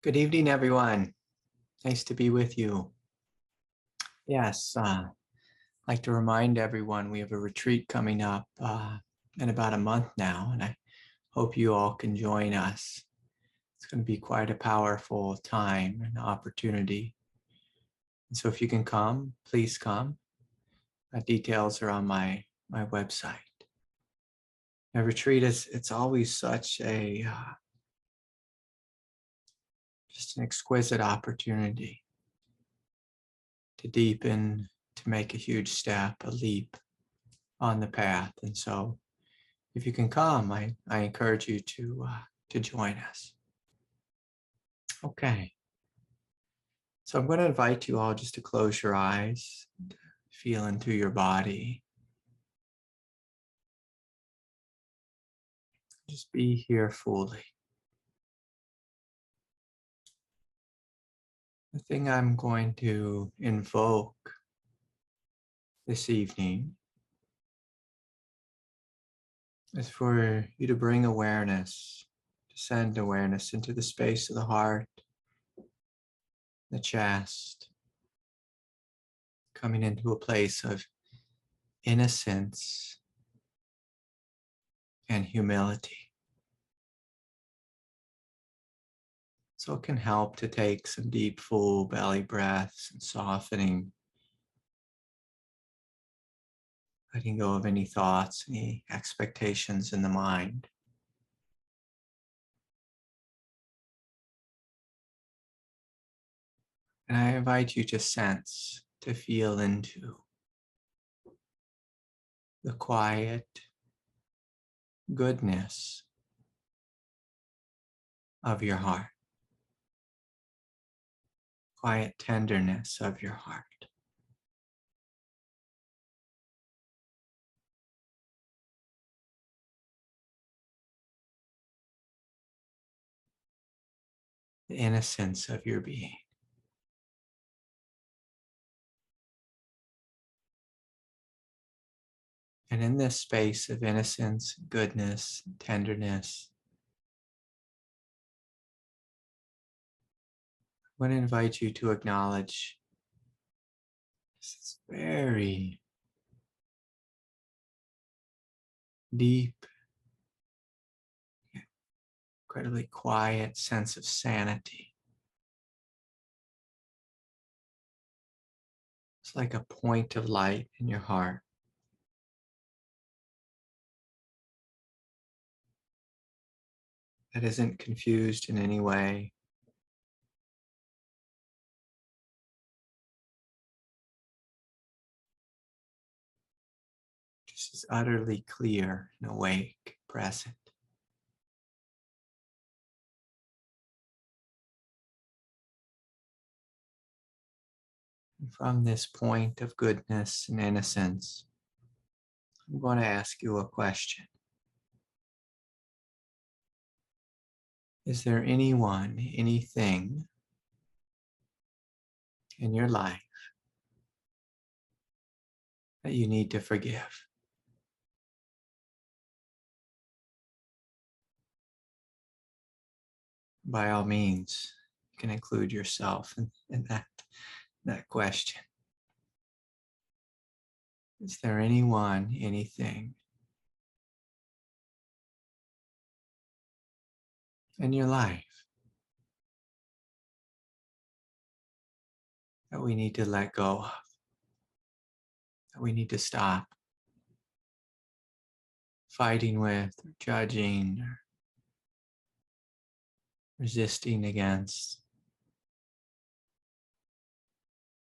Good evening, everyone. Nice to be with you. Yes, I'd like to remind everyone we have a retreat coming up in about a month now, and I hope you all can join us. It's going to be quite a powerful time and opportunity. And so if you can come, please come. Details are on my website. A retreat it's always such a just an exquisite opportunity to deepen, to make a huge step, a leap on the path. And so if you can come, I encourage you to join us. Okay. So I'm going to invite you all just to close your eyes, feel into your body. Just be here fully. The thing I'm going to invoke this evening is for you to bring awareness, to send awareness into the space of the heart, the chest, coming into a place of innocence and humility. So it can help to take some deep, full belly breaths and softening, letting go of any thoughts, any expectations in the mind. And I invite you to sense, to feel into the quiet goodness of your heart, quiet tenderness of your heart. The innocence of your being. And in this space of innocence, goodness, tenderness, I want to invite you to acknowledge this very deep, incredibly quiet sense of sanity. It's like a point of light in your heart. That isn't confused in any way. Just is utterly clear and awake, present. And from this point of goodness and innocence, I'm going to ask you a question. Is there anyone, anything in your life that you need to forgive? By all means, you can include yourself in that question. Is there anyone, anything in your life that we need to let go of, that we need to stop fighting with, or judging, or resisting against?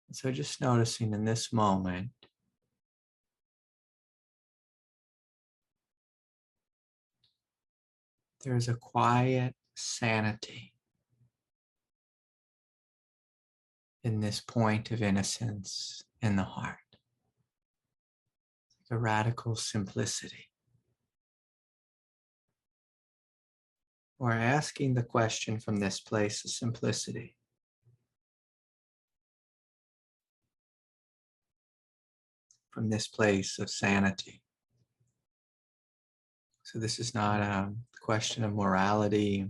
And so just noticing in this moment, there's a quiet sanity in this point of innocence in the heart. A radical simplicity. We're asking the question from this place of simplicity. From this place of sanity. So this is not a question of morality.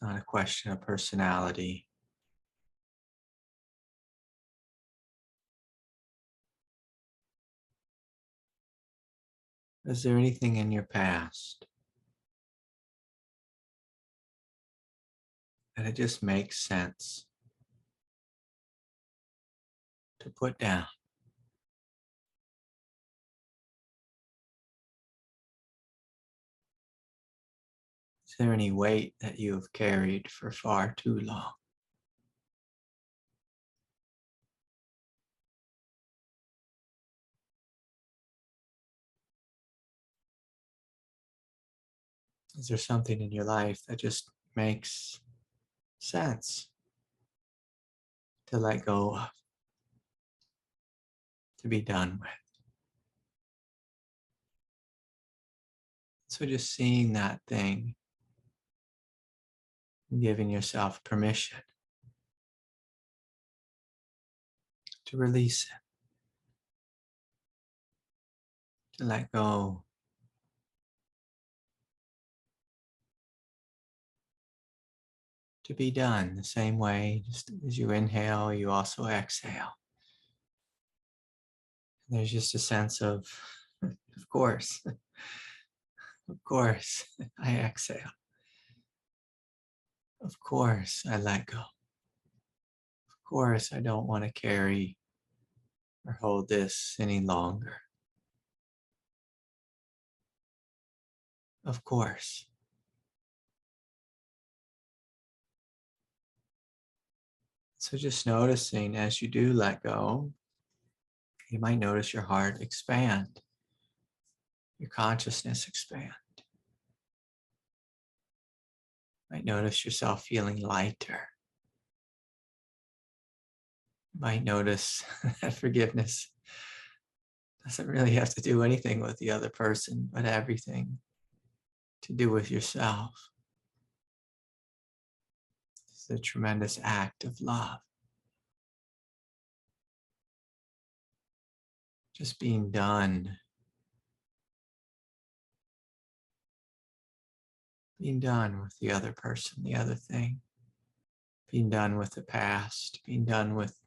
It's not a question of personality. Is there anything in your past that it just makes sense to put down? Is there any weight that you have carried for far too long? Is there something in your life that just makes sense to let go of, to be done with? So just seeing that thing, and giving yourself permission to release it, to let go, to be done the same way. Just as you inhale, you also exhale. And there's just a sense of course, of course, I exhale. Of course, I let go. Of course, I don't want to carry or hold this any longer. Of course. So just noticing as you do let go, you might notice your heart expand, your consciousness expand. You might notice yourself feeling lighter. You might notice that forgiveness doesn't really have to do anything with the other person, but everything to do with yourself. It's a tremendous act of love. Just being done. Being done with the other person, the other thing. Being done with the past. Being done with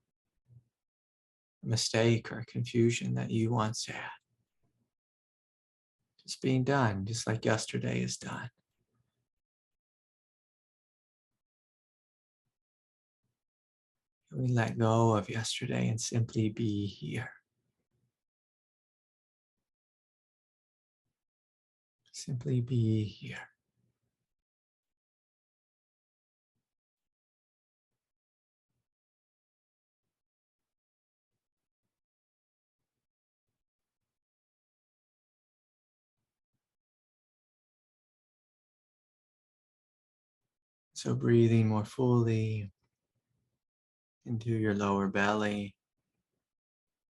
a mistake or a confusion that you once had. Just being done, just like yesterday is done. We let go of yesterday and simply be here. Simply be here. So breathing more fully into your lower belly,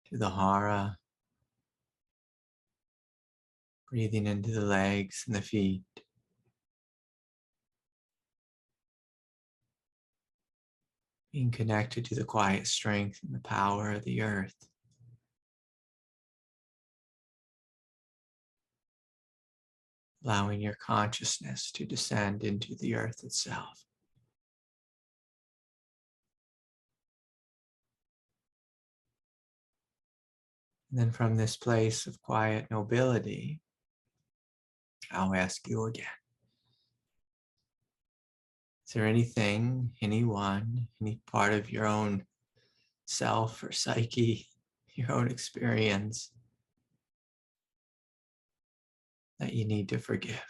to the hara, breathing into the legs and the feet. Being connected to the quiet strength and the power of the earth. Allowing your consciousness to descend into the earth itself. And then from this place of quiet nobility, I'll ask you again. Is there anything, anyone, any part of your own self or psyche, your own experience that you need to forgive?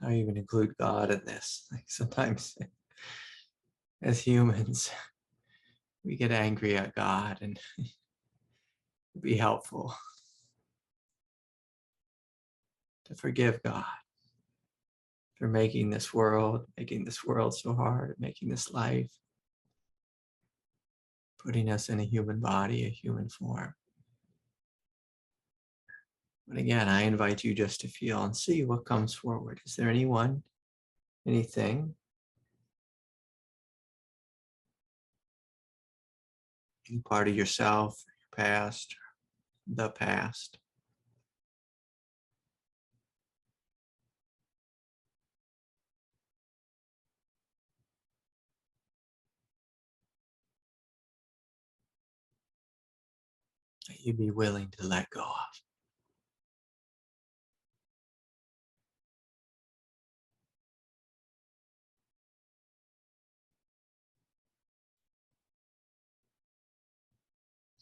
I even include God in this. Like sometimes as humans, we get angry at God, and it'd be helpful to forgive God for making this world so hard, making this life, putting us in a human body, a human form. But again, I invite you just to feel and see what comes forward. Is there anyone, anything, any part of yourself, your past, the past. That you be willing to let go of.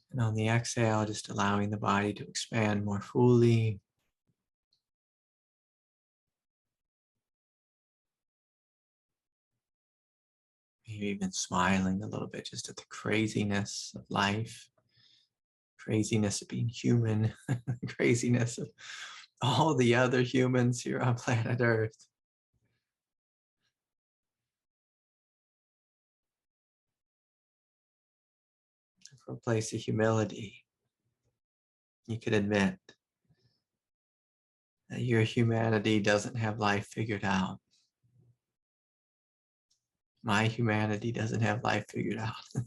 And on the exhale, just allowing the body to expand more fully. Maybe even smiling a little bit just at the craziness of life, craziness of being human, craziness of all the other humans here on planet Earth. From a place of humility, you could admit that your humanity doesn't have life figured out. My humanity doesn't have life figured out.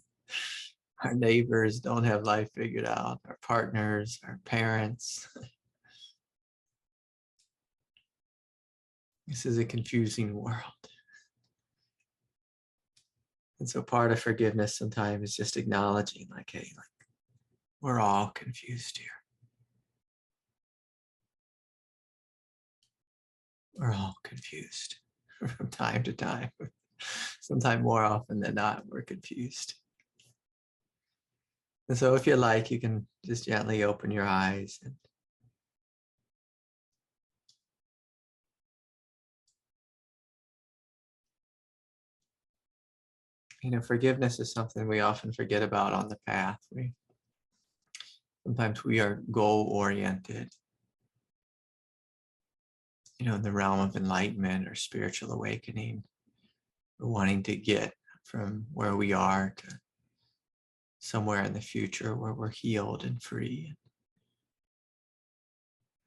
Our neighbors don't have life figured out. Our partners, our parents. This is a confusing world. And so part of forgiveness sometimes is just acknowledging like, hey, we're all confused here. We're all confused from time to time. Sometimes more often than not, we're confused. And so if you like, you can just gently open your eyes and forgiveness is something we often forget about on the path. Sometimes we are goal-oriented, in the realm of enlightenment or spiritual awakening. We're wanting to get from where we are to somewhere in the future where we're healed and free.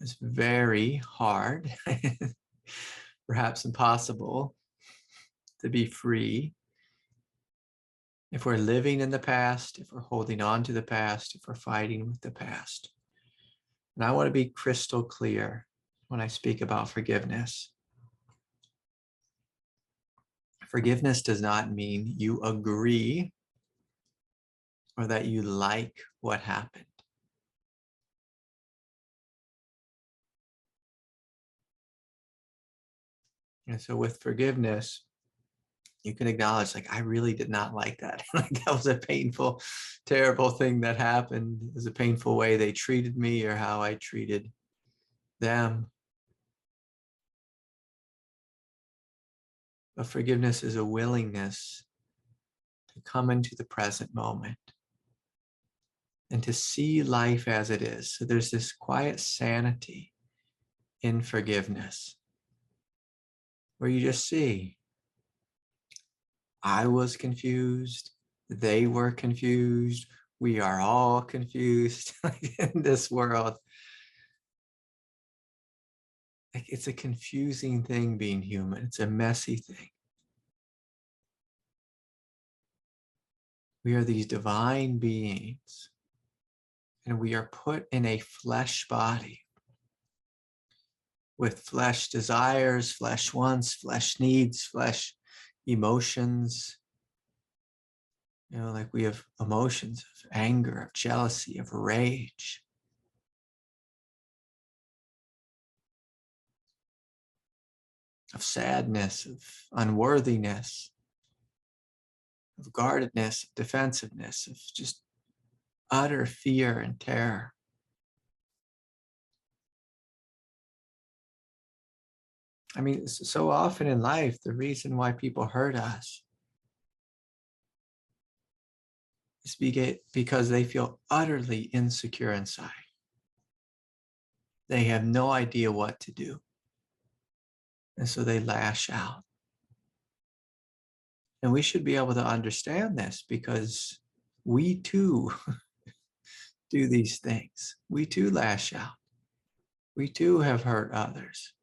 It's very hard, perhaps impossible, to be free if we're living in the past, if we're holding on to the past, if we're fighting with the past. And I want to be crystal clear when I speak about forgiveness. Forgiveness does not mean you agree or that you like what happened. And so with forgiveness, you can acknowledge, I really did not like that. That was a painful, terrible thing that happened. It was a painful way they treated me or how I treated them. But forgiveness is a willingness to come into the present moment and to see life as it is. So there's this quiet sanity in forgiveness where you just see, I was confused, they were confused, we are all confused in this world. It's a confusing thing being human. It's a messy thing. We are these divine beings, and we are put in a flesh body with flesh desires, flesh wants, flesh needs, flesh emotions. We have emotions of anger, of jealousy, of rage. Of sadness, of unworthiness, of guardedness, of defensiveness, of just utter fear and terror. I mean, so often in life, the reason why people hurt us is because they feel utterly insecure inside. They have no idea what to do. And so they lash out. And we should be able to understand this because we too do these things. We too lash out. We too have hurt others.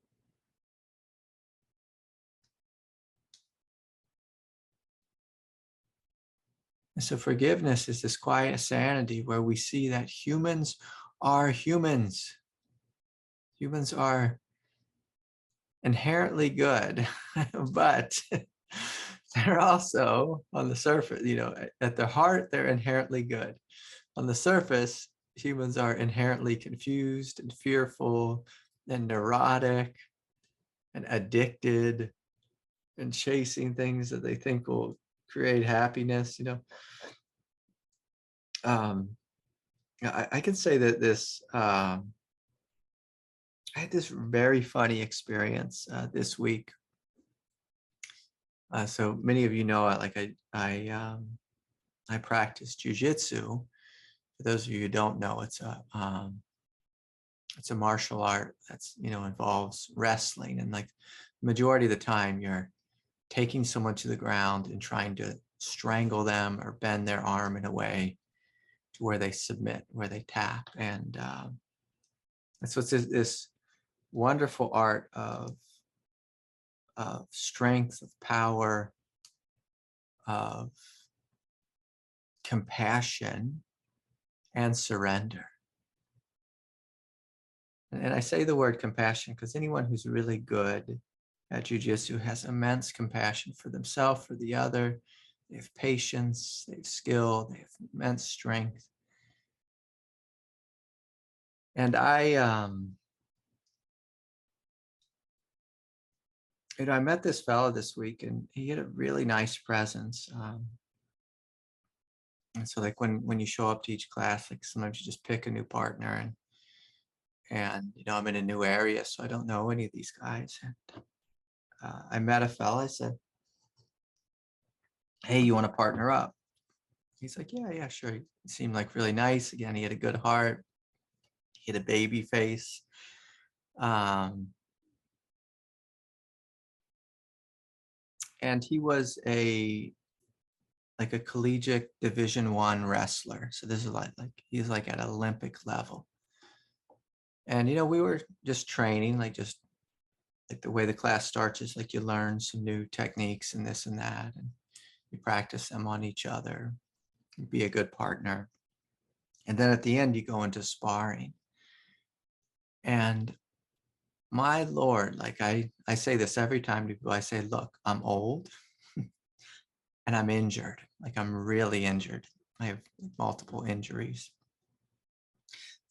And so forgiveness is this quiet sanity where we see that humans are humans. Humans are inherently good, but they're also on the surface, at their heart, they're inherently good. On the surface, humans are inherently confused and fearful and neurotic and addicted and chasing things that they think will create happiness. I can say that I had this very funny experience this week. So many of you know, I practice jujitsu. For those of you who don't know, it's a martial art that's involves wrestling, and like the majority of the time you're taking someone to the ground and trying to strangle them or bend their arm in a way to where they submit, where they tap, and so it's this wonderful art of strength, of power, of compassion, and surrender. And I say the word compassion because anyone who's really good at jujitsu has immense compassion for themselves, for the other. They have patience, they have skill, they have immense strength. And I met this fellow this week, and he had a really nice presence. And so, like when you show up to each class, like sometimes you just pick a new partner, and I'm in a new area, so I don't know any of these guys. And I met a fella. I said, "Hey, you want to partner up?" He's like, "Yeah, sure." He seemed like really nice. Again, he had a good heart. He had a baby face. And he was a collegiate Division I wrestler. So this is like he's like at Olympic level. And we were just training, like the way the class starts is like you learn some new techniques and this and that, and you practice them on each other, you be a good partner. And then at the end you go into sparring. And my Lord, like I say this every time to people, I say, look, I'm old and I'm injured. Like I'm really injured. I have multiple injuries.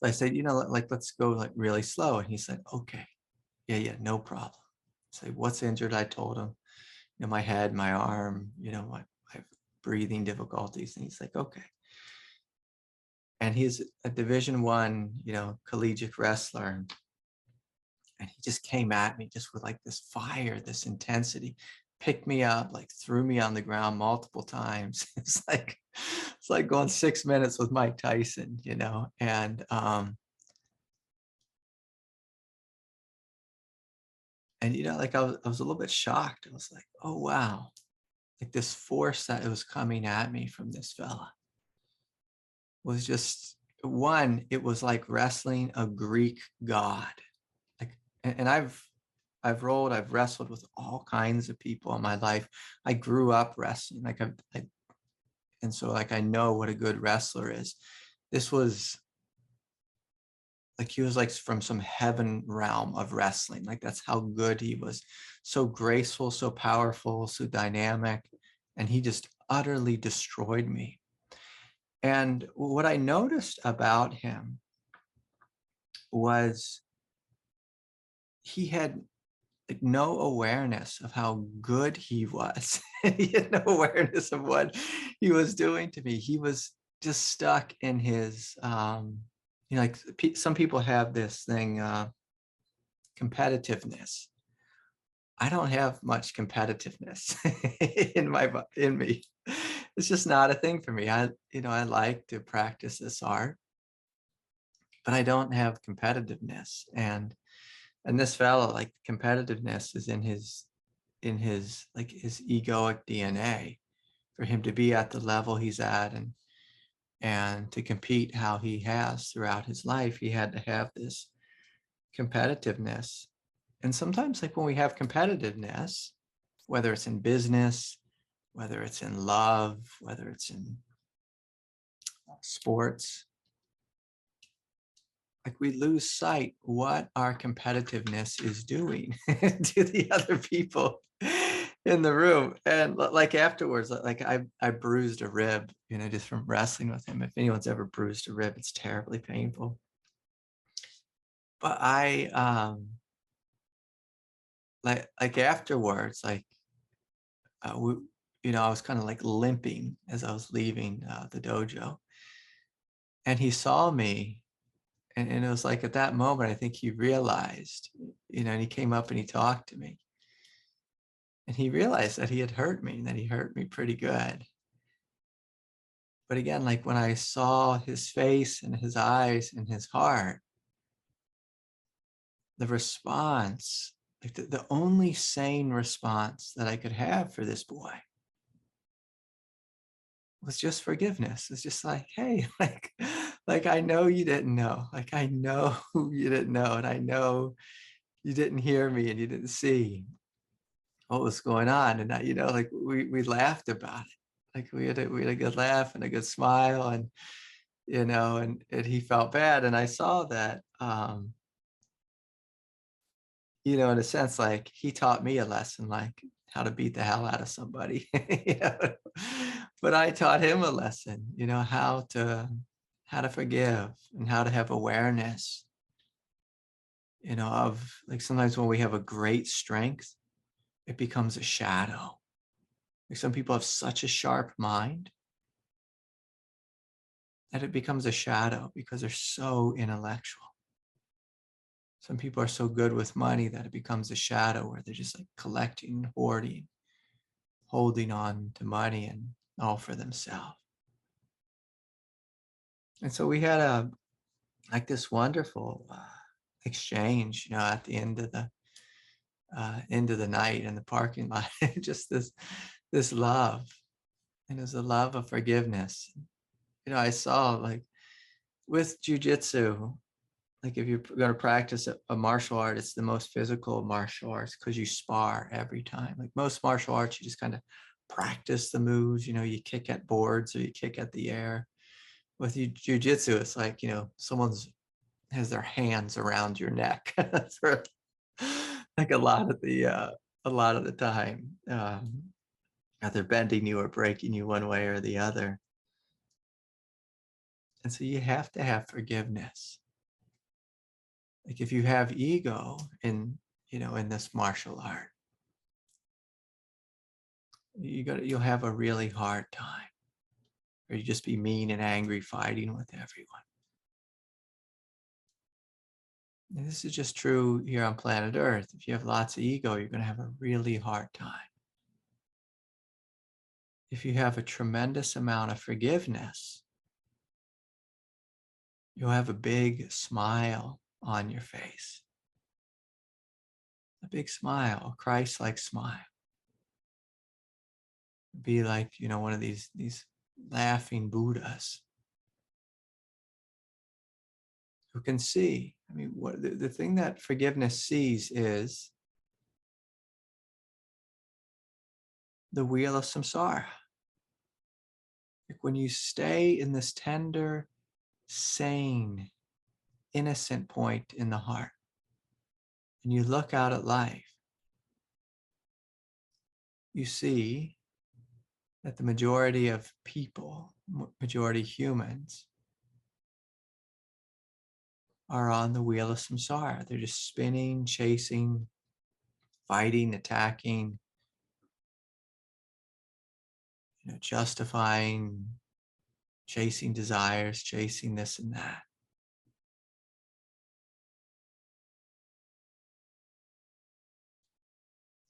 So I said, like, let's go like really slow. And he said, okay, yeah, no problem. I said, what's injured? I told him, my head, my arm, I have breathing difficulties. And he's like, okay. And he's a Division I, collegiate wrestler. And he just came at me just with like this fire, this intensity, picked me up, like threw me on the ground multiple times. It's like going 6 minutes with Mike Tyson, and like I was a little bit shocked. I was like, oh wow, like this force that was coming at me from this fella was just one. It was like wrestling a Greek god. Like, and I've wrestled with all kinds of people in my life. I grew up wrestling, like and so like I know what a good wrestler is. This was like he was like from some heaven realm of wrestling. Like that's how good he was. So graceful, so powerful, so dynamic, and he just utterly destroyed me. And what I noticed about him was he had like no awareness of how good he was. He had no awareness of what he was doing to me. He was just stuck in his like some people have this thing, competitiveness. I don't have much competitiveness in me. It's just not a thing for me. I like to practice this art, but I don't have competitiveness. And this fellow, like competitiveness is in his like his egoic DNA. For him to be at the level he's at and to compete how he has throughout his life, he had to have this competitiveness. And sometimes like when we have competitiveness, whether it's in business, whether it's in love, whether it's in sports, we lose sight what our competitiveness is doing to the other people in the room. And like afterwards, like I bruised a rib, just from wrestling with him. If anyone's ever bruised a rib, it's terribly painful. But I like afterwards, like I was kind of like limping as I was leaving the dojo, and he saw me, and it was like at that moment, I think he realized, and he came up and he talked to me, and he realized that he had hurt me, and that he hurt me pretty good. But again, like when I saw his face and his eyes and his heart, the response, like the only sane response that I could have for this boy was just forgiveness. It's just like, hey, like I know you didn't know. Like I know you didn't know, and I know you didn't hear me, and you didn't see what was going on. And like we laughed about it. Like we had a good laugh and a good smile, and and he felt bad, and I saw that. In a sense, like he taught me a lesson, like how to beat the hell out of somebody. But I taught him a lesson, how to forgive and how to have awareness, of like sometimes when we have a great strength, it becomes a shadow. Like some people have such a sharp mind that it becomes a shadow because they're so intellectual. Some people are so good with money that it becomes a shadow where they're just like collecting, hoarding, holding on to money and all for themselves. And so we had this wonderful exchange, at the end of the night in the parking lot. Just this love, and it was a love of forgiveness. I saw, like, with jujitsu, like if you're going to practice a martial art, it's the most physical martial arts because you spar every time. Like most martial arts, you just kind of practice the moves. You kick at boards or you kick at the air. With jujitsu, it's like, someone's has their hands around your neck for like a lot of the time. Either bending you or breaking you one way or the other. And so you have to have forgiveness. Like if you have ego in this martial art, you'll have a really hard time, or you just be mean and angry fighting with everyone. And this is just true here on planet Earth. If you have lots of ego, you're going to have a really hard time. If you have a tremendous amount of forgiveness, you'll have a big smile on your face. A big smile, a Christ-like smile. Be like, one of these laughing Buddhas who can see. I mean, what the thing that forgiveness sees is the wheel of samsara. Like when you stay in this tender, sane, innocent point in the heart, and you look out at life, you see that the majority of people, majority humans, are on the wheel of samsara. They're just spinning, chasing, fighting, attacking, justifying, chasing desires, chasing this and that.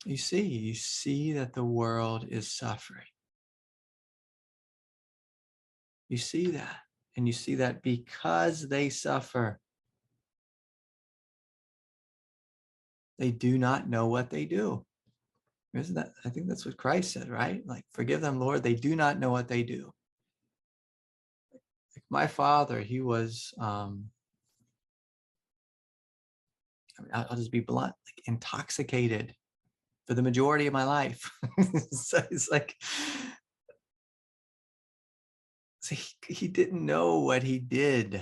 You see that the world is suffering. You see that, and you see that because they suffer, they do not know what they do. Isn't that? I think that's what Christ said, right? Like, forgive them, Lord, they do not know what they do. Like my father, he was, I'll just be blunt, like intoxicated for the majority of my life. So it's like, so he didn't know what he did.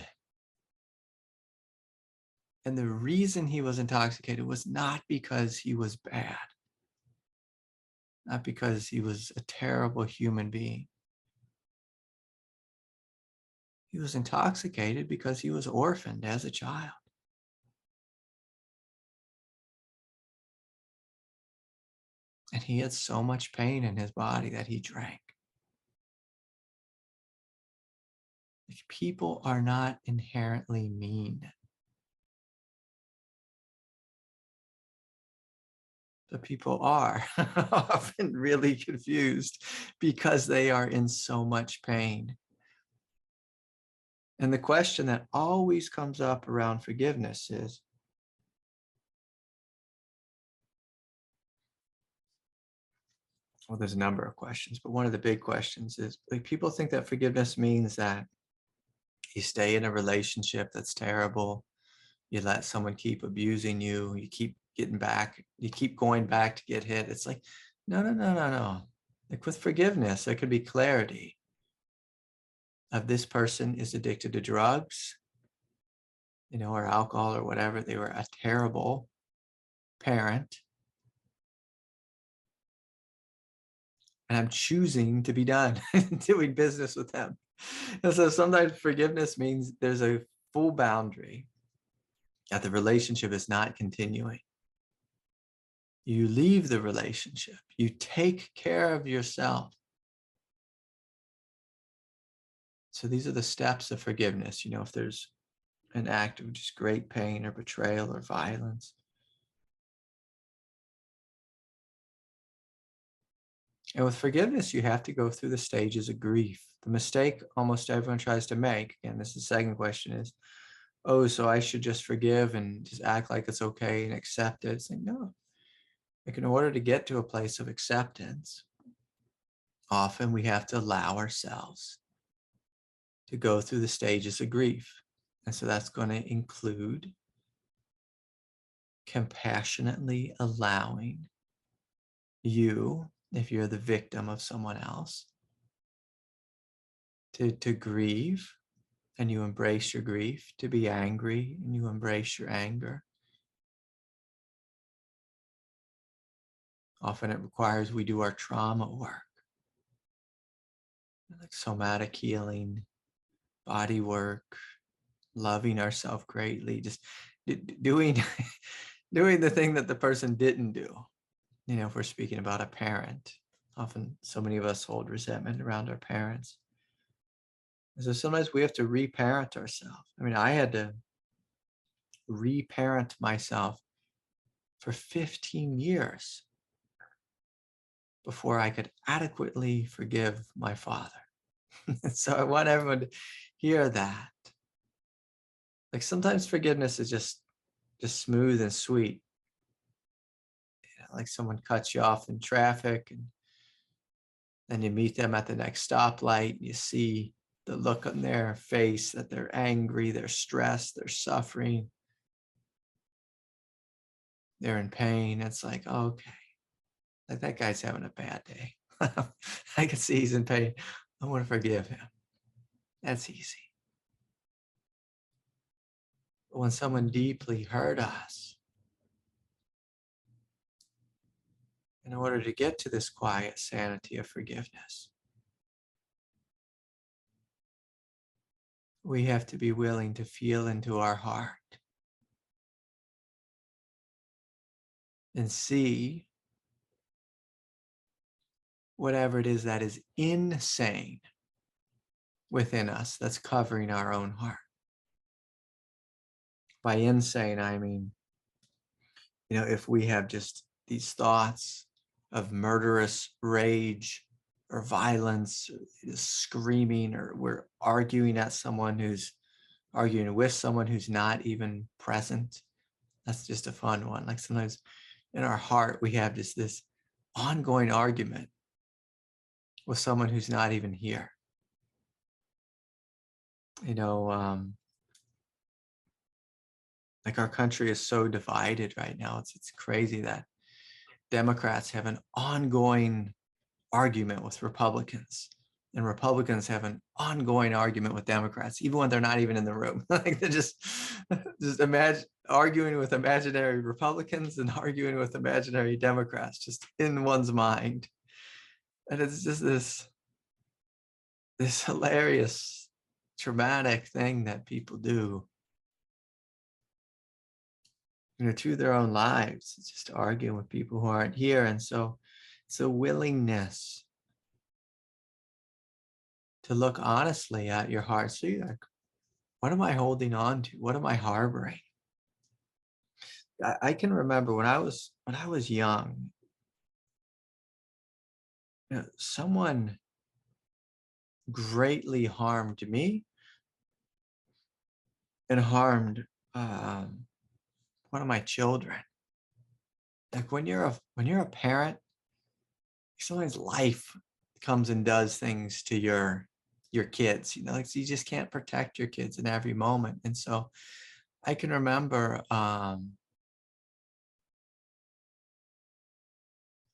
And the reason he was intoxicated was not because he was bad, not because he was a terrible human being. He was intoxicated because he was orphaned as a child. And he had so much pain in his body that he drank. People are not inherently mean. But people are often really confused because they are in so much pain. And the question that always comes up around forgiveness is, well, there's a number of questions, but one of the big questions is, like, people think that forgiveness means that you stay in a relationship that's terrible, you let someone keep abusing you, you keep getting back, you keep going back to get hit. It's like, no, no, no, no, no. Like with forgiveness, there could be clarity of this person is addicted to drugs, or alcohol or whatever. They were a terrible parent. And I'm choosing to be done doing business with them. And so sometimes forgiveness means there's a full boundary that the relationship is not continuing. You leave the relationship. You take care of yourself. So these are the steps of forgiveness. If there's an act of just great pain or betrayal or violence, and with forgiveness, you have to go through the stages of grief. The mistake almost everyone tries to make, and this is the second question, is, oh, so I should just forgive and just act like it's okay and accept it. It's like, no. Like, in order to get to a place of acceptance, often we have to allow ourselves to go through the stages of grief. And so that's going to include compassionately allowing you, if you're the victim of someone else, to grieve, and you embrace your grief, to be angry and you embrace your anger. Often it requires we do our trauma work, like somatic healing, body work, loving ourselves greatly, just doing doing the thing that the person didn't do. If we're speaking about a parent, often so many of us hold resentment around our parents. And so sometimes we have to reparent ourselves. I had to reparent myself for 15 years before I could adequately forgive my father. So I want everyone to hear that. Like, sometimes forgiveness is just smooth and sweet. Like someone cuts you off in traffic, and then you meet them at the next stoplight, and you see the look on their face that they're angry, they're stressed, they're suffering, they're in pain. It's like, okay, like that guy's having a bad day. I can see he's in pain. I want to forgive him. That's easy. But when someone deeply hurt us, in order to get to this quiet sanity of forgiveness, we have to be willing to feel into our heart and see whatever it is that is insane within us that's covering our own heart. By insane, I mean, if we have just these thoughts of murderous rage or violence, or screaming, or we're arguing with someone who's not even present. That's just a fun one. Like, sometimes in our heart, we have just this ongoing argument with someone who's not even here. Like, our country is so divided right now. It's crazy that Democrats have an ongoing argument with Republicans And Republicans have an ongoing argument with Democrats, even when they're not even in the room. Like they're just imagine arguing with imaginary Republicans and arguing with imaginary Democrats, just in one's mind. And it's just this hilarious, traumatic thing that people do, through their own lives. It's just arguing with people who aren't here. And so it's a willingness to look honestly at your heart. So you're like, what am I holding on to? What am I harboring? I can remember when I was young, someone greatly harmed me and harmed one of my children. Like when you're a parent, sometimes life comes and does things to your kids. Like so you just can't protect your kids in every moment. And so I can remember I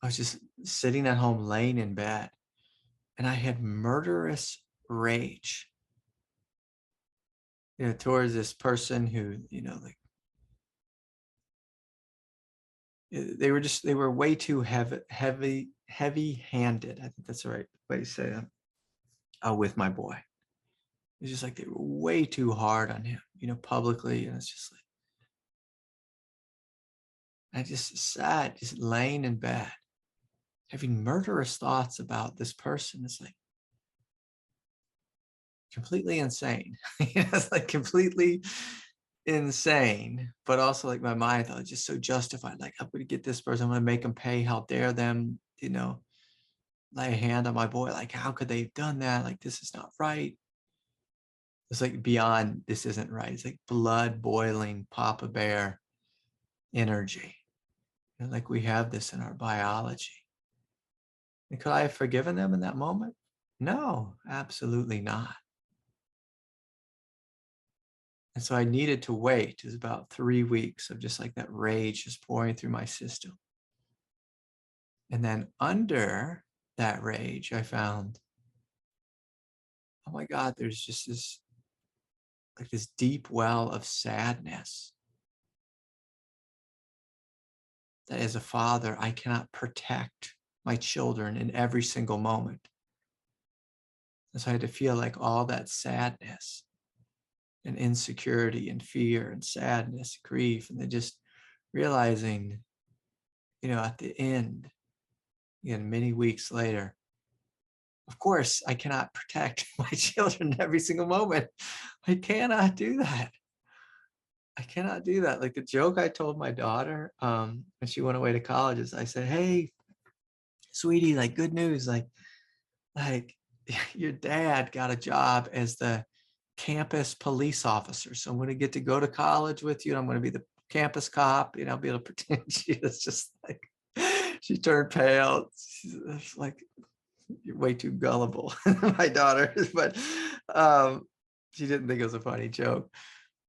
was just sitting at home, laying in bed, and I had murderous rage, towards this person who, like they were way too heavy-handed. I think that's the right way to say it. With my boy, it's just like they were way too hard on him, publicly, and it's just like I just sat, just laying in bed, having murderous thoughts about this person. It's like completely insane. It's like completely insane, but also like my mind thought just so justified. Like, I'm gonna get this person, I'm gonna make them pay. How dare them, lay a hand on my boy? Like, how could they have done that? Like, this is not right. It's like beyond this isn't right. It's like blood boiling Papa Bear energy. Like we have this in our biology. And could I have forgiven them in that moment? No, absolutely not. And so I needed to wait. It was about 3 weeks of just like that rage just pouring through my system. And then under that rage, I found, oh my God, there's just this deep well of sadness that as a father, I cannot protect my children in every single moment. And so I had to feel like all that sadness and insecurity and fear and sadness, grief, and then just realizing, at the end, many weeks later, of course, I cannot protect my children every single moment. I cannot do that. I cannot do that. Like the joke I told my daughter when she went away to college is I said, hey, sweetie, like good news, like your dad got a job as the campus police officer. So I'm going to get to go to college with you. And I'm going to be the campus cop. I'll be able to pretend she was just like, she turned pale. She's like, you're way too gullible, my daughter. But she didn't think it was a funny joke.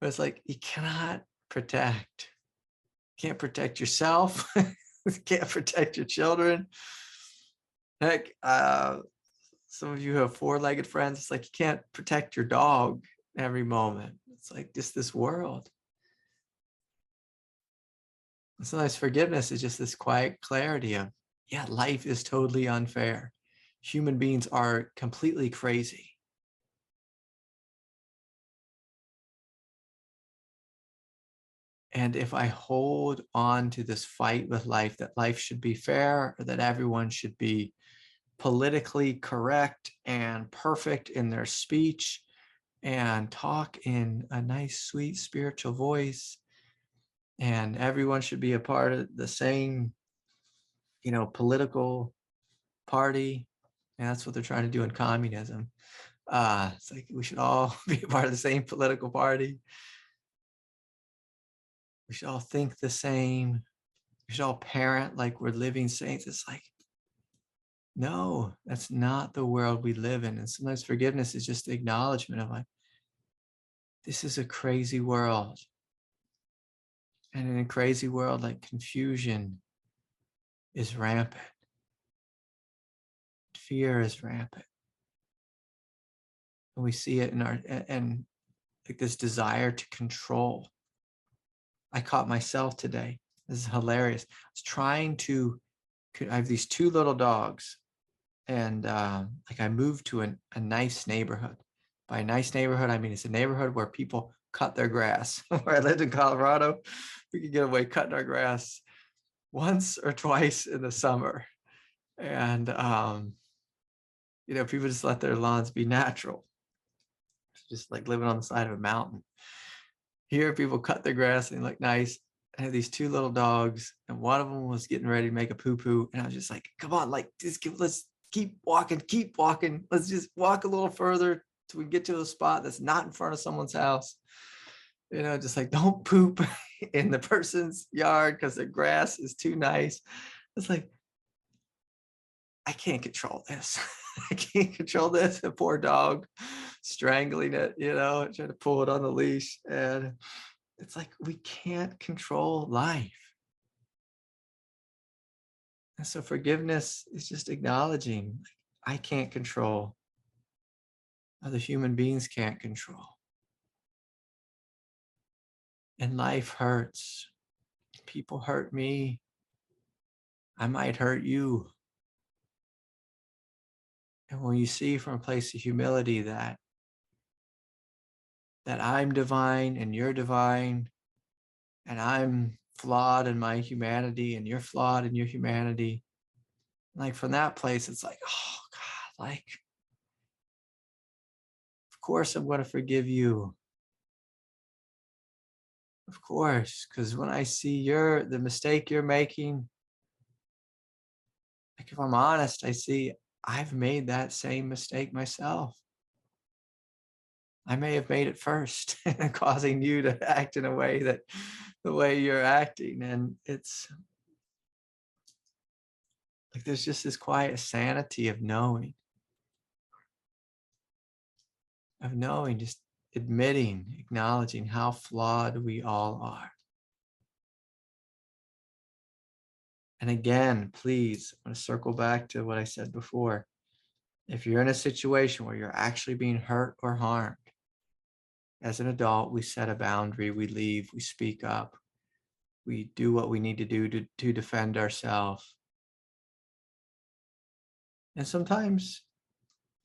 But it's like, you cannot protect. You can't protect yourself. You can't protect your children. Heck, some of you have four-legged friends. It's like you can't protect your dog every moment. It's like just this world. And sometimes forgiveness is just this quiet clarity of, yeah, life is totally unfair. Human beings are completely crazy. And if I hold on to this fight with life, that life should be fair, or that everyone should be politically correct and perfect in their speech and talk in a nice, sweet, spiritual voice, and everyone should be a part of the same, political party. And that's what they're trying to do in communism. It's like we should all be a part of the same political party. We should all think the same. We should all parent like we're living saints. It's like, no, that's not the world we live in. And sometimes forgiveness is just the acknowledgement of like, this is a crazy world. And in a crazy world, like confusion is rampant. Fear is rampant. And we see it in our, and like this desire to control. I caught myself today. This is hilarious. I was trying to, I have these two little dogs, and like I moved to a nice neighborhood. By a nice neighborhood, I mean it's a neighborhood where people cut their grass. Where I lived in Colorado, we could get away cutting our grass once or twice in the summer. And, people just let their lawns be natural. It's just like living on the side of a mountain. Here, people cut their grass and they look nice. I had these two little dogs, and one of them was getting ready to make a poo-poo. And I was just like, come on, like, let's keep walking. Let's just walk a little further till we get to a spot that's not in front of someone's house. Just like, don't poop in the person's yard because the grass is too nice. It's like, I can't control this. I can't control this. A poor dog strangling it, trying to pull it on the leash. And it's like, we can't control life. And so forgiveness is just acknowledging, I can't control. Other human beings can't control. And life hurts. People hurt me. I might hurt you. And when you see from a place of humility that I'm divine and you're divine, and I'm flawed in my humanity and you're flawed in your humanity, like from that place, it's like, oh God, like, of course I'm going to forgive you. Of course, because when I see the mistake you're making, like if I'm honest, I see I've made that same mistake myself. I may have made it first, causing you to act in a way that the way you're acting. And it's like there's just this quiet sanity of knowing, just admitting, acknowledging how flawed we all are. And again, please, I'm going to circle back to what I said before. If you're in a situation where you're actually being hurt or harmed, as an adult, we set a boundary, we leave, we speak up, we do what we need to do to defend ourselves. And sometimes,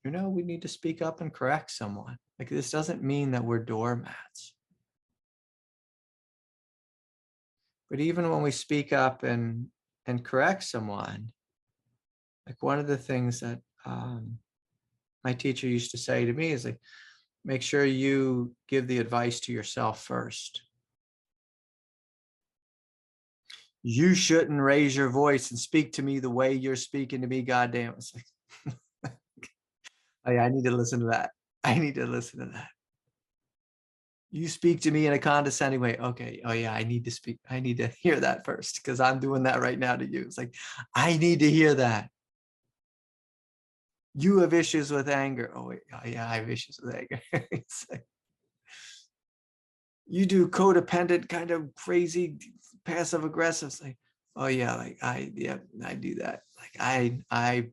we need to speak up and correct someone. Like, this doesn't mean that we're doormats. But even when we speak up and correct someone, like one of the things that my teacher used to say to me is like, make sure you give the advice to yourself first. You shouldn't raise your voice and speak to me the way you're speaking to me, goddamn. It's like, oh yeah, I need to listen to that. You speak to me in a condescending way. Okay. Oh yeah, I need to hear that first because I'm doing that right now to you. It's like, I need to hear that. You have issues with anger. Oh wait, oh yeah, I have issues with anger. It's like, you do codependent kind of crazy passive aggressive. It's like, oh yeah, like I do that. Like I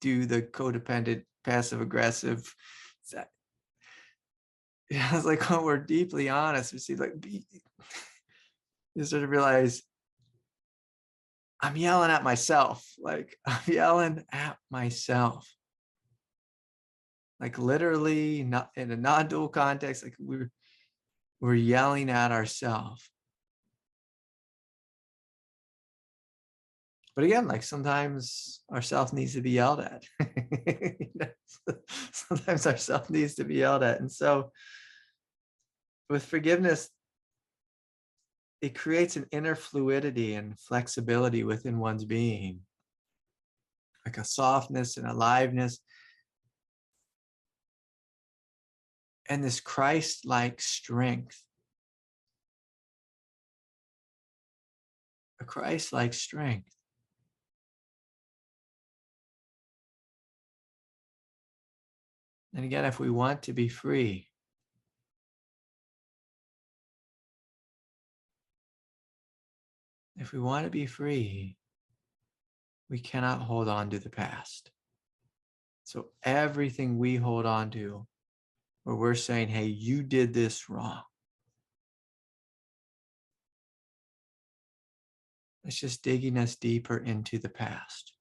do the codependent passive aggressive. It's like when we're deeply honest, we see like you sort of realize I'm yelling at myself. Like I'm yelling at myself. Like literally, not in a non-dual context. Like we're yelling at ourselves. But again, like sometimes ourself needs to be yelled at. Sometimes ourself needs to be yelled at. And so with forgiveness, it creates an inner fluidity and flexibility within one's being, like a softness and aliveness. And this Christ-like strength. A Christ-like strength. And again, if we want to be free, we cannot hold on to the past. So everything we hold on to, where we're saying, hey, you did this wrong, it's just digging us deeper into the past.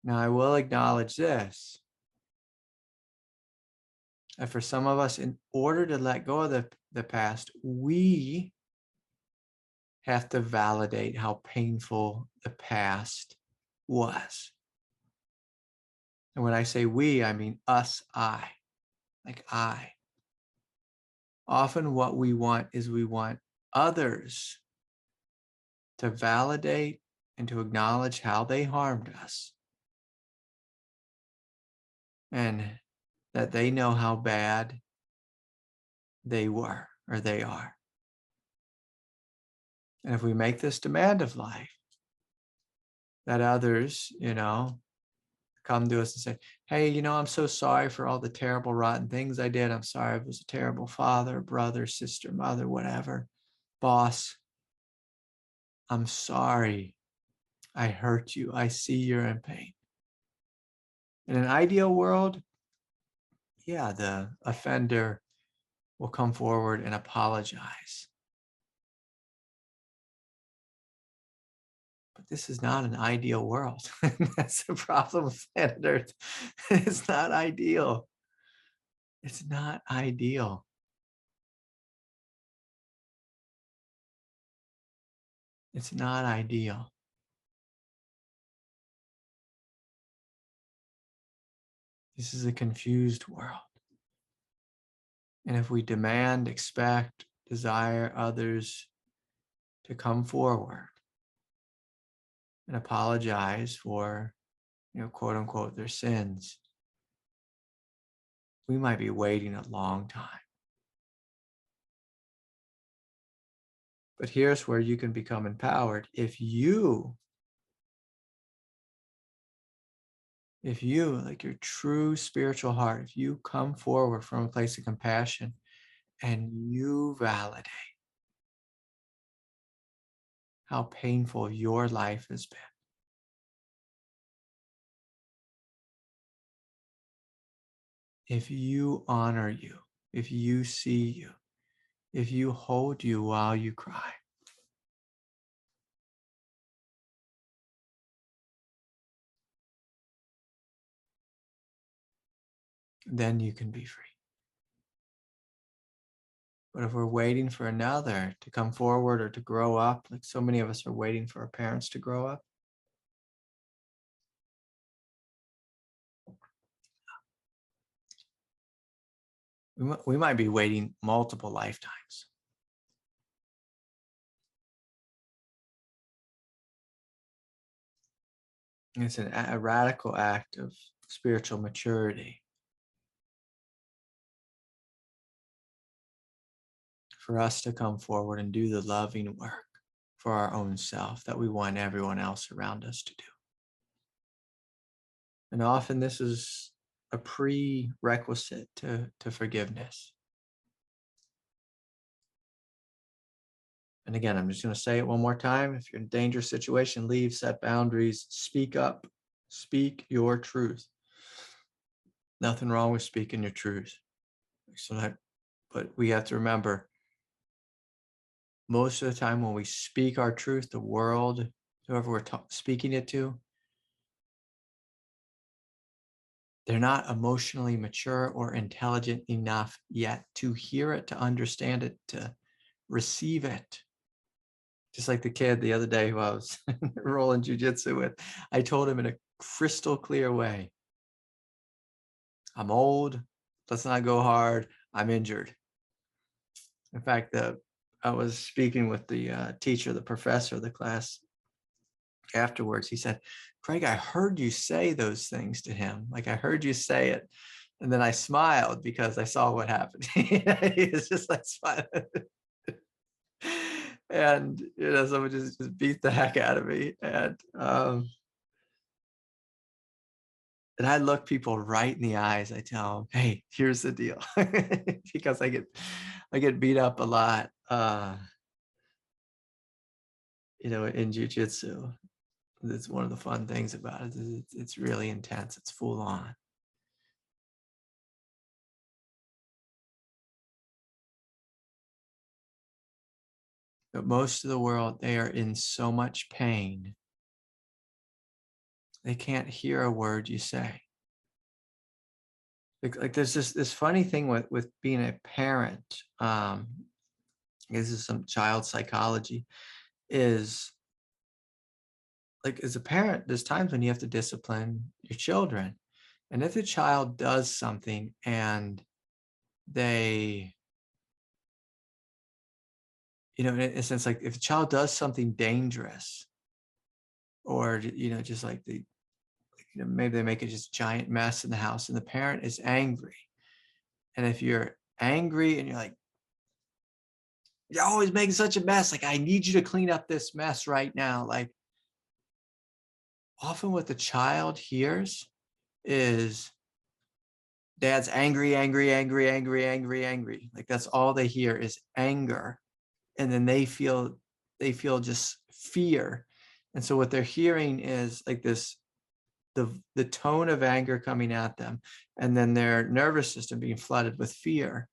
Now, I will acknowledge this. And for some of us, in order to let go of the past, we have to validate how painful the past was. And when I say we, I mean us, I. Like I. Often what we want is we want others to validate and to acknowledge how they harmed us. And that they know how bad they were or they are. And if we make this demand of life, that others, come to us and say, hey, I'm so sorry for all the terrible, rotten things I did. I'm sorry I was a terrible father, brother, sister, mother, whatever, boss. I'm sorry I hurt you. I see you're in pain. In an ideal world, yeah, the offender will come forward and apologize. But this is not an ideal world. That's the problem with planet Earth. It's not ideal. It's not ideal. It's not ideal. This is a confused world. And if we demand, expect, desire others to come forward and apologize for, quote unquote, their sins, we might be waiting a long time. But here's where you can become empowered. If you, like your true spiritual heart, if you come forward from a place of compassion and you validate how painful your life has been, if you honor you, if you see you, if you hold you while you cry, then you can be free. But if we're waiting for another to come forward or to grow up, like so many of us are waiting for our parents to grow up, we might be waiting multiple lifetimes. It's a radical act of spiritual maturity for us to come forward and do the loving work for our own self that we want everyone else around us to do. And often this is a prerequisite to forgiveness. And again, I'm just going to say it one more time. If you're in a dangerous situation, leave, set boundaries, speak up, speak your truth. Nothing wrong with speaking your truth. But we have to remember, most of the time when we speak our truth, the world, whoever we're speaking it to, they're not emotionally mature or intelligent enough yet to hear it, to understand it, to receive it. Just like the kid the other day who I was rolling jujitsu with, I told him in a crystal clear way, I'm old, let's not go hard, I'm injured. In fact, I was speaking with the teacher, the professor of the class afterwards. He said, Craig, I heard you say those things to him. Like I heard you say it. And then I smiled because I saw what happened. He was just like smiling. And someone just beat the heck out of me. And I look people right in the eyes. I tell them, hey, here's the deal. Because I get beat up a lot. in jiu-jitsu. That's one of the fun things about it. It's really intense. It's full on. But most of the world, they are in so much pain. They can't hear a word you say. Like there's this funny thing with being a parent. This is some child psychology. Is like as a parent, there's times when you have to discipline your children, and if the child does something and they, in a sense, like if a child does something dangerous, or just like maybe they make a just giant mess in the house, and the parent is angry, and if you're angry and you're like, you're always making such a mess, like I need you to clean up this mess right now, like often what the child hears is dad's angry, angry, angry, angry, angry, angry. Like that's all they hear is anger. And then they feel just fear. And so what they're hearing is like this, the tone of anger coming at them, and then their nervous system being flooded with fear.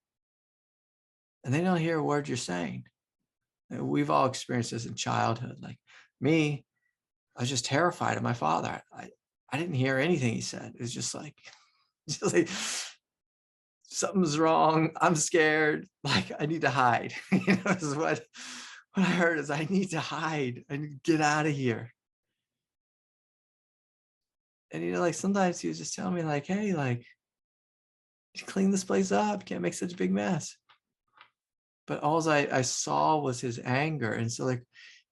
And they don't hear a word you're saying. We've all experienced this in childhood. Like me, I was just terrified of my father. I didn't hear anything he said. It was just like something's wrong. I'm scared. Like I need to hide. Is what I heard is I need to hide. I need to get out of here. And like sometimes he was just telling me like, hey, like you clean this place up. You can't make such a big mess. But all I saw was his anger. And so like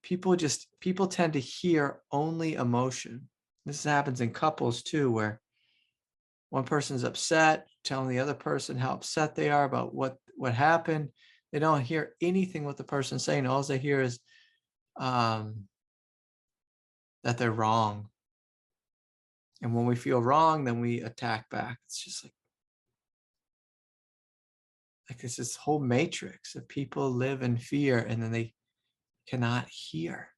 people tend to hear only emotion. This happens in couples too, where one person's upset, telling the other person how upset they are about what happened. They don't hear anything what the person's saying. All they hear is that they're wrong. And when we feel wrong, then we attack back. It's just like it's this whole matrix of people live in fear and then they cannot hear.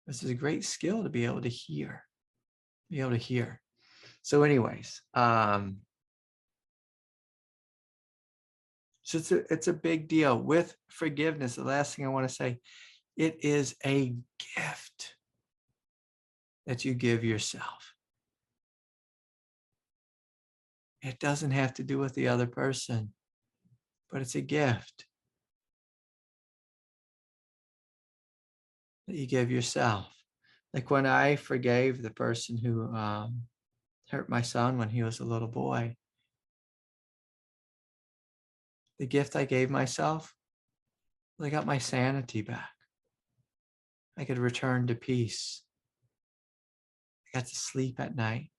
This is a great skill to be able to hear. So anyways, so it's a big deal with forgiveness. The last thing I want to say, it is a gift that you give yourself. It doesn't have to do with the other person, but it's a gift that you give yourself. Like when I forgave the person who hurt my son when he was a little boy, the gift I gave myself, I got my sanity back. I could return to peace. I got to sleep at night.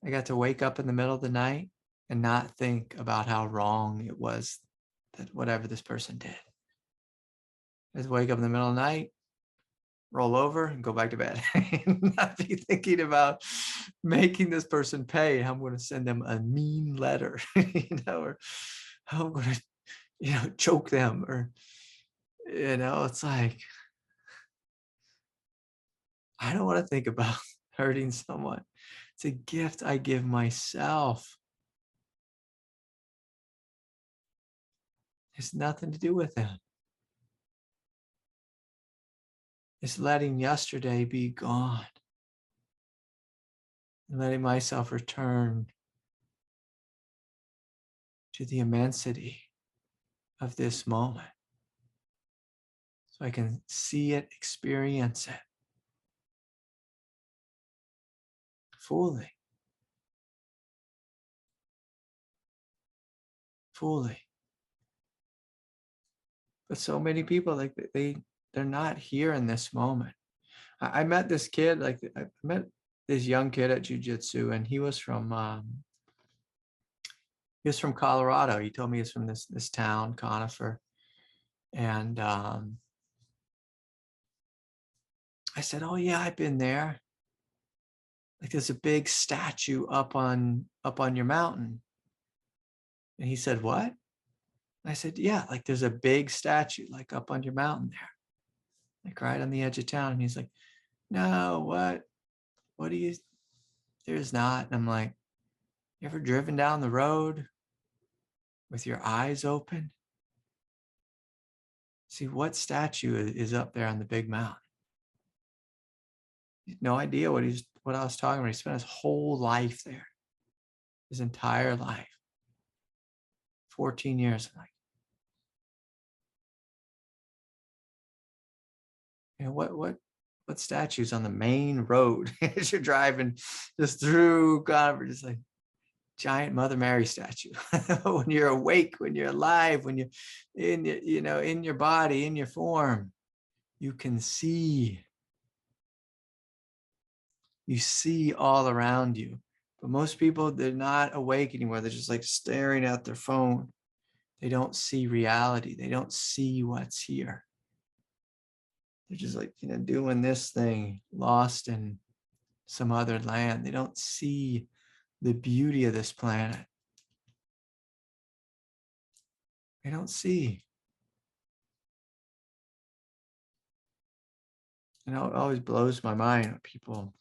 I got to wake up in the middle of the night and not think about how wrong it was that whatever this person did. I just wake up in the middle of the night, roll over and go back to bed. Not be thinking about making this person pay. I'm going to send them a mean letter, or how I'm going to, choke them, or, it's like, I don't want to think about hurting someone. It's a gift I give myself. It's nothing to do with them. It's letting yesterday be gone and letting myself return to the immensity of this moment so I can see it, experience it fully. But so many people, like they're not here in this moment. I met this kid, I met this young kid at jiu-jitsu, and he was from Colorado. He told me he's from this town, Conifer. And I said, oh yeah, I've been there. Like there's a big statue up on your mountain. And he said, what? And I said, yeah, like there's a big statue like up on your mountain there, like right on the edge of town. And he's like, no, what do you, there's not. And I'm like, you ever driven down the road with your eyes open? See, what statue is up there on the big mountain? He had no idea what I was talking about. He spent his whole life there, his entire life, 14 years. I'm like, you know, what statues on the main road as you're driving just through Convert, just like giant Mother Mary statue. When you're awake, when you're alive, when you're in in your body, in your form, you can see. You see all around you. But most people, they're not awake anymore. They're just like staring at their phone. They don't see reality. They don't see what's here. They're just like, doing this thing, lost in some other land. They don't see the beauty of this planet. They don't see. It always blows my mind when people,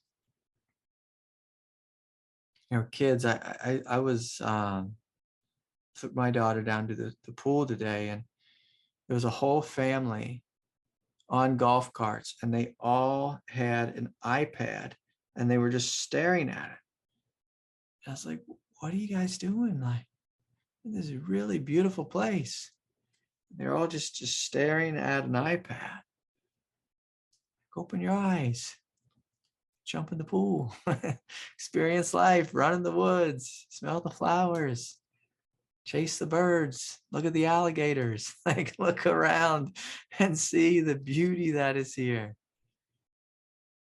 kids. I was took my daughter down to the pool today, and there was a whole family on golf carts, and they all had an iPad, and they were just staring at it. And I was like, what are you guys doing? Like, this is a really beautiful place. They're all just staring at an iPad. Open your eyes, jump in the pool, experience life, run in the woods, smell the flowers, chase the birds, look at the alligators, like look around and see the beauty that is here.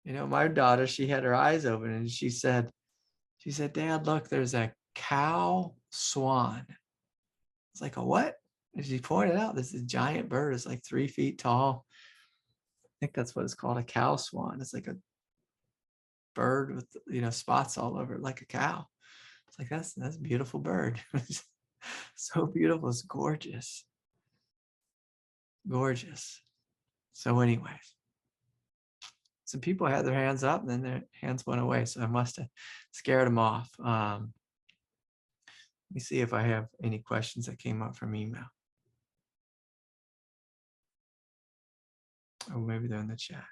My daughter, she had her eyes open and she said, Dad, look, there's a cow swan. It's like, a what? And she pointed out this is a giant bird. It's like 3 feet tall. I think that's what it's called, a cow swan. It's like a bird with, spots all over it, like a cow. It's like, that's a beautiful bird. So beautiful. It's gorgeous. Gorgeous. So anyways, some people had their hands up and then their hands went away. So I must have scared them off. Let me see if I have any questions that came up from email. Or maybe they're in the chat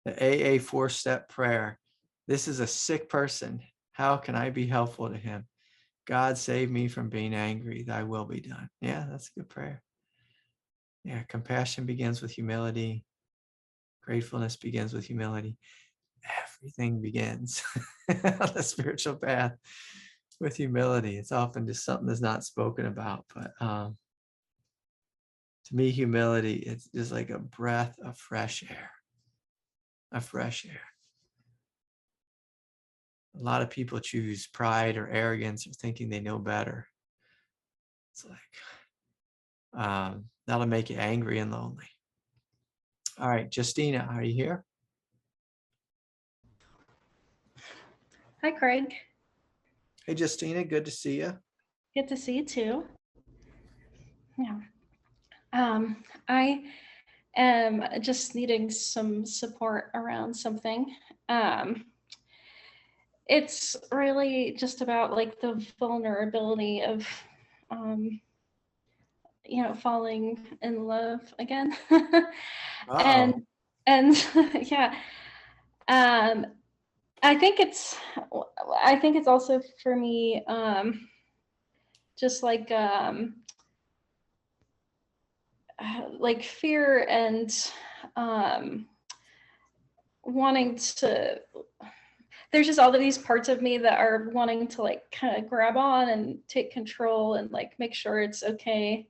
here. The AA 4-step prayer. This is a sick person. How can I be helpful to him? God, save me from being angry. Thy will be done. Yeah, that's a good prayer. Yeah, compassion begins with humility. Gratefulness begins with humility. Everything begins on the spiritual path with humility. It's often just something that's not spoken about, but to me, humility, it's just like a breath of fresh air. A fresh air. A lot of people choose pride or arrogance or thinking they know better. It's like, that'll make you angry and lonely. All right, Justina, are you here? Hi, Craig. Hey, Justina, good to see you. Good to see you too. Yeah. I am just needing some support around something. It's really just about like the vulnerability of, falling in love again. and yeah. I think it's also for me, just like fear and wanting to, there's just all of these parts of me that are wanting to like kind of grab on and take control and like make sure it's okay.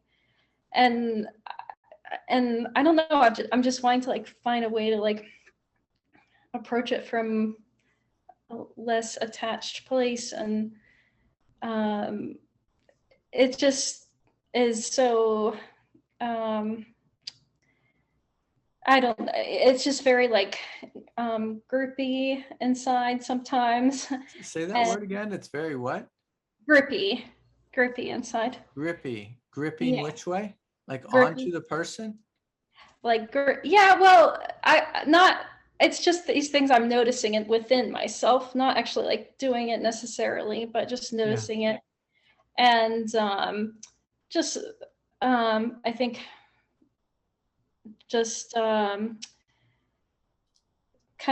And I don't know, I'm just wanting to like find a way to like approach it from a less attached place. And it just is so, it's just very like grippy inside sometimes. Say that And word again. It's very what? grippy inside. Grippy. Gripping Yeah, which way? Like grippy. onto the person? Like, yeah, well, I not, it's just these things I'm noticing it within myself, not actually like doing it necessarily, but just Yeah. noticing it. And just, I think just kind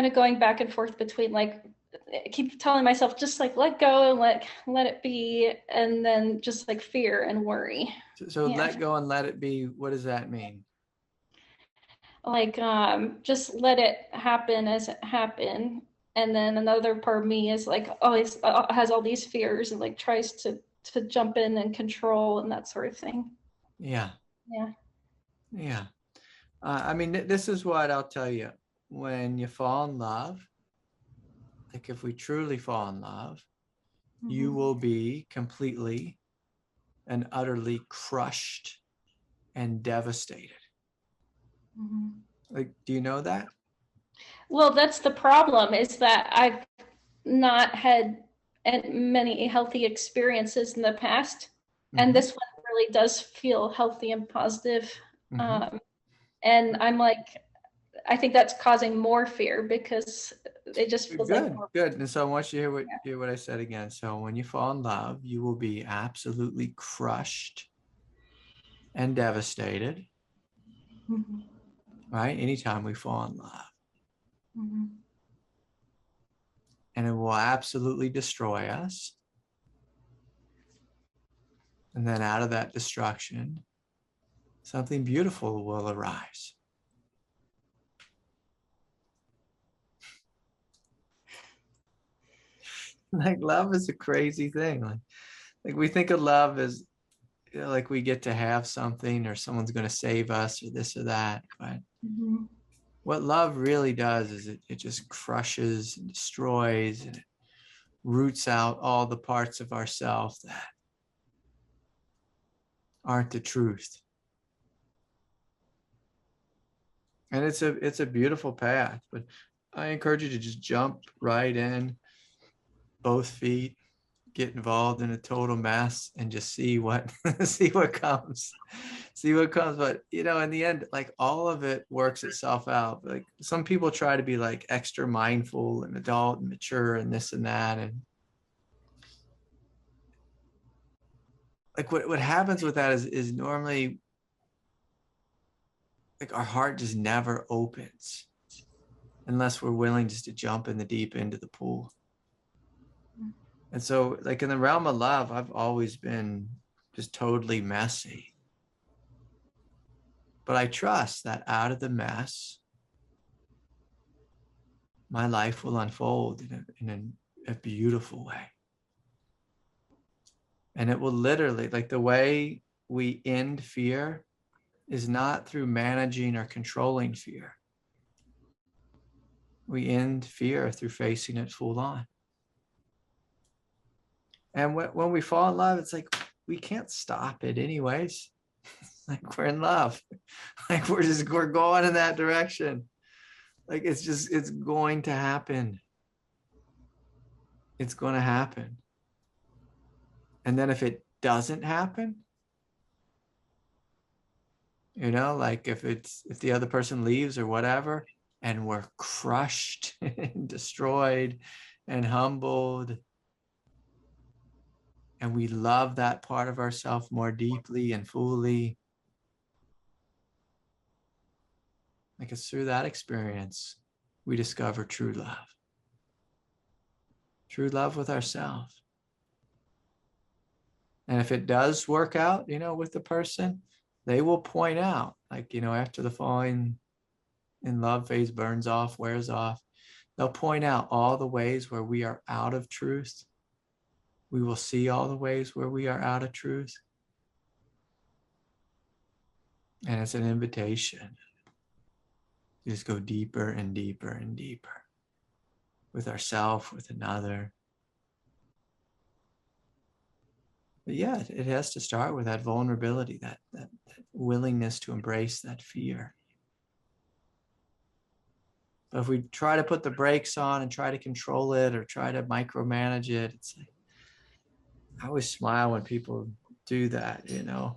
of going back and forth between like, I keep telling myself just like let go and let it be, and then just like fear and worry. So Yeah. let go and let it be. What does that mean? Like just let it happen as it happened. And then another part of me is like always has all these fears and like tries to jump in and control and that sort of thing. Yeah. Yeah. Yeah. I mean, this is what I'll tell you. When you fall in love, like if we truly fall in love, you Mm-hmm. will be completely and utterly crushed and devastated. Mm-hmm. Like, do you know that? Well, that's the problem, is that I've not had many healthy experiences in the past, and Mm-hmm. this one really does feel healthy and positive. Mm-hmm. Um, and I'm like, I think that's causing more fear because it just feels like Good, more. good. And so I want you to hear what I said again. So when you fall in love, you will be absolutely crushed and devastated, Mm-hmm. right? Anytime we fall in love. Mm-hmm. And it will absolutely destroy us. And then out of that destruction, something beautiful will arise. Like love is a crazy thing. Like we think of love as, you know, like we get to have something or someone's going to save us or this or that. But Mm-hmm. what love really does is it just crushes and destroys and it roots out all the parts of ourselves that aren't the truth. And it's a beautiful path, but I encourage you to just jump right in, both feet, get involved in a total mess and just see what see what comes. See what comes. But you know, in the end, like all of it works itself out. Like some people try to be like extra mindful and adult and mature and this and that. And like what happens with that is normally like our heart just never opens unless we're willing just to jump in the deep end of the pool. And so like in the realm of love, I've always been just totally messy. But I trust that out of the mess, my life will unfold in a beautiful way. And it will literally, like the way we end fear is not through managing or controlling fear. We end fear through facing it full on. And when we fall in love, it's like we can't stop it anyways. Like we're in love. Like we're going in that direction. Like it's going to happen. It's going to happen. And then if it doesn't happen, you know, like if the other person leaves or whatever, and we're crushed and destroyed and humbled, and we love that part of ourselves more deeply and fully, like it's through that experience we discover true love with ourselves. And if it does work out, you know, with the person, they will point out, like, you know, after the falling in love phase burns off, wears off, they'll point out all the ways where we are out of truth. We will see all the ways where we are out of truth. And it's an invitation to just go deeper and deeper and deeper with ourselves, with another. But yeah, it has to start with that vulnerability, that willingness to embrace that fear. But if we try to put the brakes on and try to control it or try to micromanage it, it's like, I always smile when people do that, you know.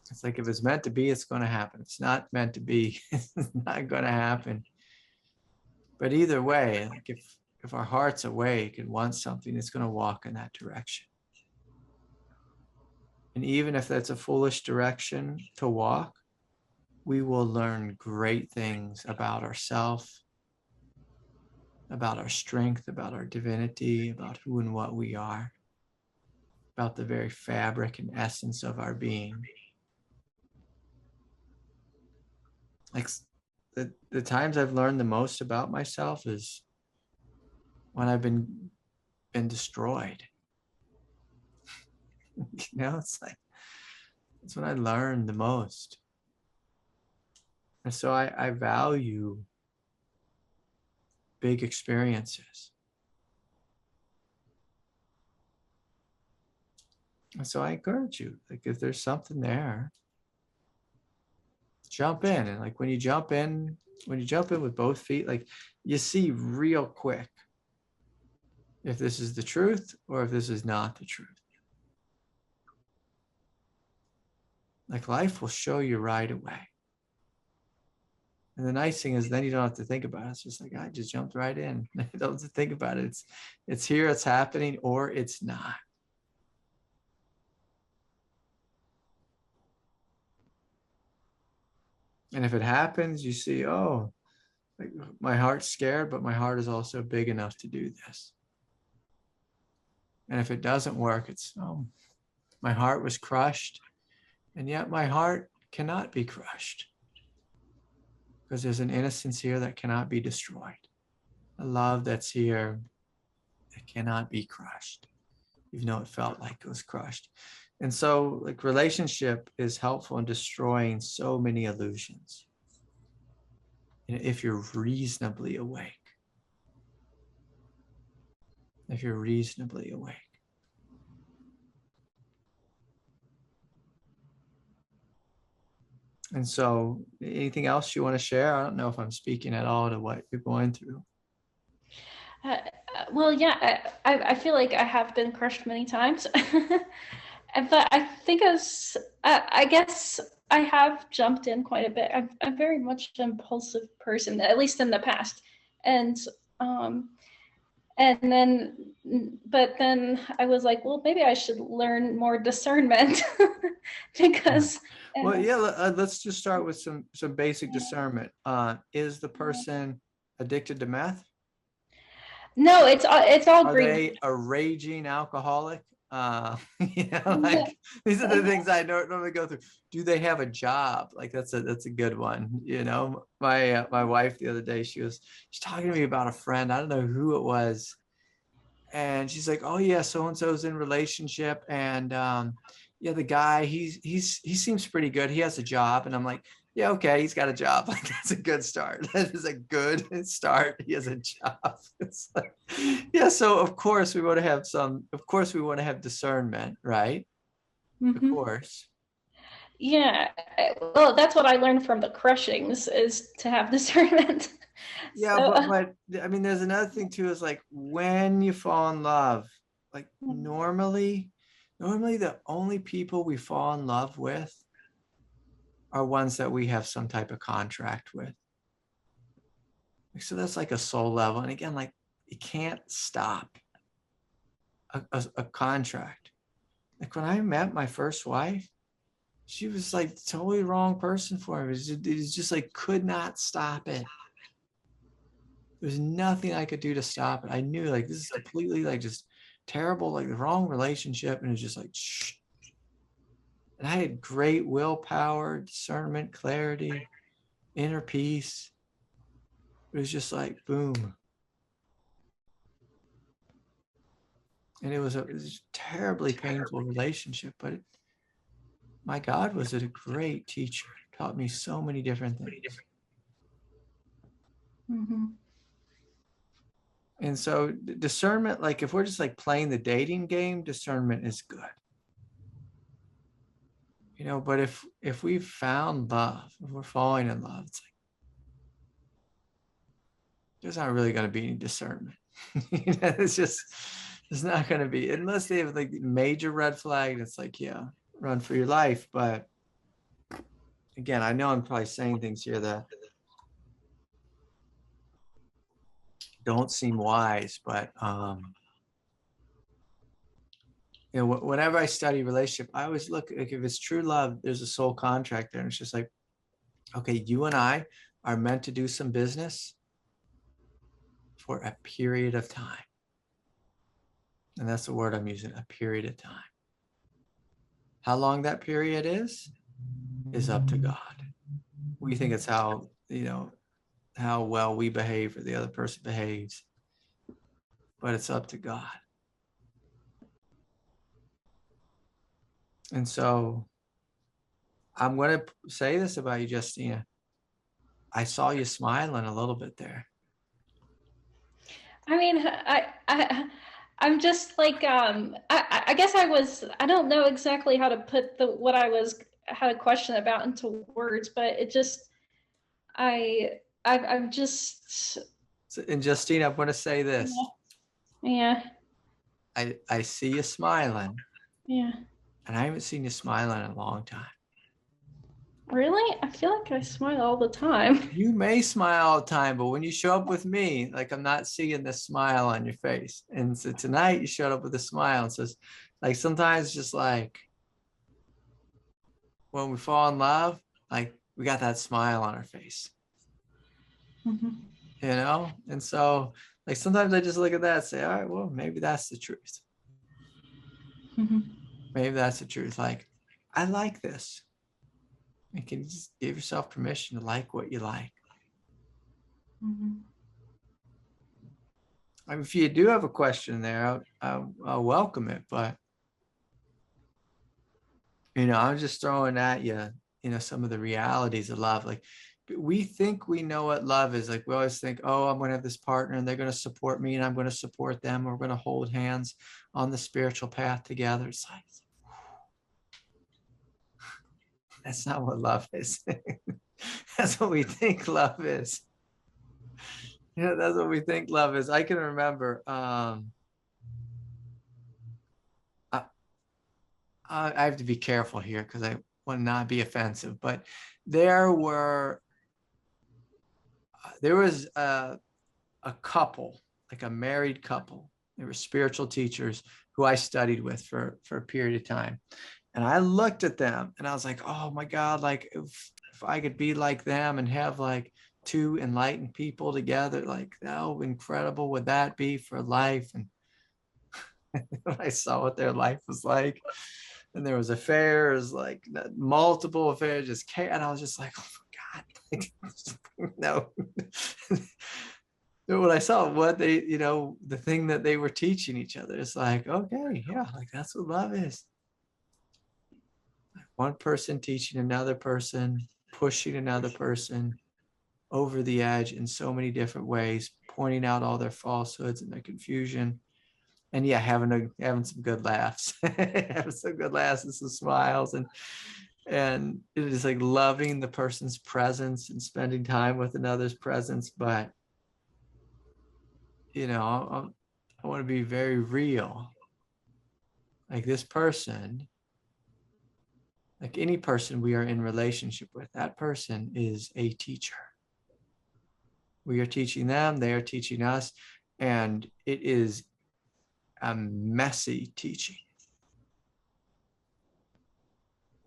It's like, if it's meant to be, it's going to happen. It's not meant to be, it's not going to happen. But either way, like if our heart's awake and want something, it's going to walk in that direction. And even if that's a foolish direction to walk, we will learn great things about ourselves, about our strength, about our divinity, about who and what we are, about the very fabric and essence of our being. Like the times I've learned the most about myself is when I've been destroyed. You know, it's like, it's when I learned the most. And so I value big experiences. And so I encourage you, like, if there's something there, jump in. And like when you jump in with both feet, like, you see real quick if this is the truth or if this is not the truth. Like, life will show you right away. And the nice thing is then you don't have to think about it. It's just like, I just jumped right in. You don't have to think about it. It's here, it's happening, or it's not. And if it happens, you see, oh, like, my heart's scared, but my heart is also big enough to do this. And if it doesn't work, it's, oh, my heart was crushed, and yet my heart cannot be crushed, because there's an innocence here that cannot be destroyed. A love that's here that cannot be crushed, even though it felt like it was crushed. And so, like, relationship is helpful in destroying so many illusions, if you're reasonably awake. If you're reasonably awake. And so, anything else you want to share? I don't know if I'm speaking at all to what you're going through. Well, yeah, I feel like I have been crushed many times. But I think I guess I have jumped in quite a bit. I'm very much an impulsive person, at least in the past. And then I was like, well, maybe I should learn more discernment because. Well, yeah, let's just start with some basic discernment. Is the person addicted to meth? No, it's all Are green. they a raging alcoholic? Like, these are the things I normally go through. Do they have a job? Like, that's a good one. My wife the other day, she's talking to me about a friend. I don't know who it was, and she's like, "Oh yeah, so and so's in relationship, and yeah, the guy, he seems pretty good. He has a job." And I'm like, yeah, okay, he's got a job. Like, that's a good start. That is a good start. He has a job. It's like, yeah, so of course we want to have discernment, right? Mm-hmm. Of course. Yeah, well, that's what I learned from the crushings, is to have discernment. Yeah, So, but I mean, there's another thing too, is like, when you fall in love, like, normally the only people we fall in love with are ones that we have some type of contract with. So that's like a soul level. And again, like, you can't stop a contract. Like, when I met my first wife, she was like totally wrong person for me. It was just like, could not stop it. There's nothing I could do to stop it. I knew, like, this is completely, like, just terrible, like the wrong relationship. And it's just like, shh. And I had great willpower, discernment, clarity, inner peace. It was just like, boom. And it was a terribly painful relationship, but my God, was it a great teacher. It taught me so many different things. mm-hmm. And so discernment, like, if we're just like playing the dating game, discernment is good. you know, but if we've found love, if we're falling in love, it's like there's not really going to be any discernment. You know, it's not going to be, unless they have like major red flag. It's like, yeah, run for your life. But again, I know I'm probably saying things here that don't seem wise, but you know, whenever I study relationship, I always look like if it's true love, there's a soul contract there, and it's just like, okay, you and I are meant to do some business for a period of time. And that's the word I'm using, a period of time. How long that period is up to God. We think it's how, you know, how well we behave or the other person behaves, but it's up to God. And so I'm going to say this about you, Justina. I saw you smiling a little bit there. I mean, I'm just like, I guess I don't know exactly how to put had a question about into words, but it just, I'm just. And Justina, I want to say this. Yeah. I see you smiling. Yeah. And I haven't seen you smiling in a long time. Really? I feel like I smile all the time. You may smile all the time, but when you show up with me, like I'm not seeing the smile on your face. And so tonight you showed up with a smile. And so it's like sometimes just like when we fall in love, like we got that smile on our face. Mm-hmm. You know? And so like sometimes I just look at that and say, all right, well, maybe that's the truth. Mm-hmm. Maybe that's the truth. Like, I like this. You can just give yourself permission to like what you like. Mm-hmm. I mean, if you do have a question there, I'll welcome it. But, you know, I'm just throwing at you, you know, some of the realities of love. Like, we think we know what love is. Like, we always think, oh, I'm going to have this partner and they're going to support me and I'm going to support them. We're going to hold hands on the spiritual path together. It's like, that's not what love is. That's what we think love is. Yeah, that's what we think love is. I can remember. I have to be careful here because I want to not be offensive. But there was a couple, like a married couple. They were spiritual teachers who I studied with for a period of time. And I looked at them and I was like, oh my God, like if I could be like them and have like two enlightened people together, like how incredible would that be for life? And I saw what their life was like. And there was affairs, like multiple affairs, just and I was just like, oh my God, like, no. When I saw what they, you know, the thing that they were teaching each other, it's like, okay, yeah, like that's what love is. One person teaching another person, pushing another person over the edge in so many different ways, pointing out all their falsehoods and their confusion. And yeah, having some good laughs, having some good laughs and some smiles, and it is like loving the person's presence and spending time with another's presence. But you know, I want to be very real. Like this person, like any person we are in relationship with, that person is a teacher. We are teaching them, they are teaching us, and it is a messy teaching.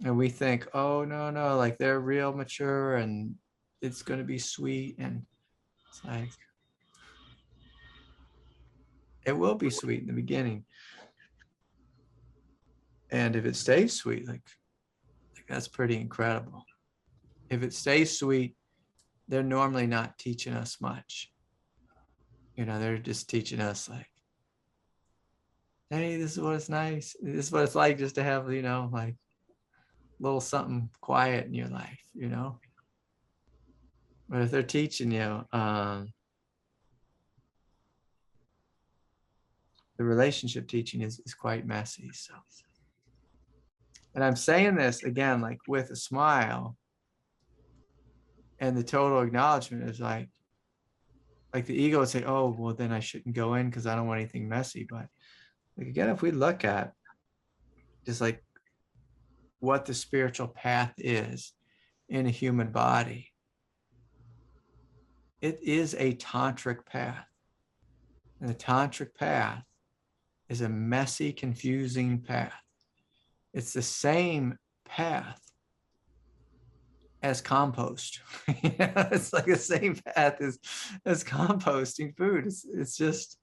And we think, oh, no, like they're real mature and it's going to be sweet. And it's like, it will be sweet in the beginning. And if it stays sweet, like that's pretty incredible. If it stays sweet, they're normally not teaching us much. You know, they're just teaching us like, hey, this is what it's nice. This is what it's like just to have, you know, like a little something quiet in your life, you know. But if they're teaching you, the relationship teaching is quite messy. So And I'm saying this again, like with a smile, and the total acknowledgement is like the ego would say, oh, well, then I shouldn't go in because I don't want anything messy. But like, again, if we look at just like what the spiritual path is in a human body, it is a tantric path. And the tantric path is a messy, confusing path. It's the same path as compost. It's like the same path as composting food. It's just,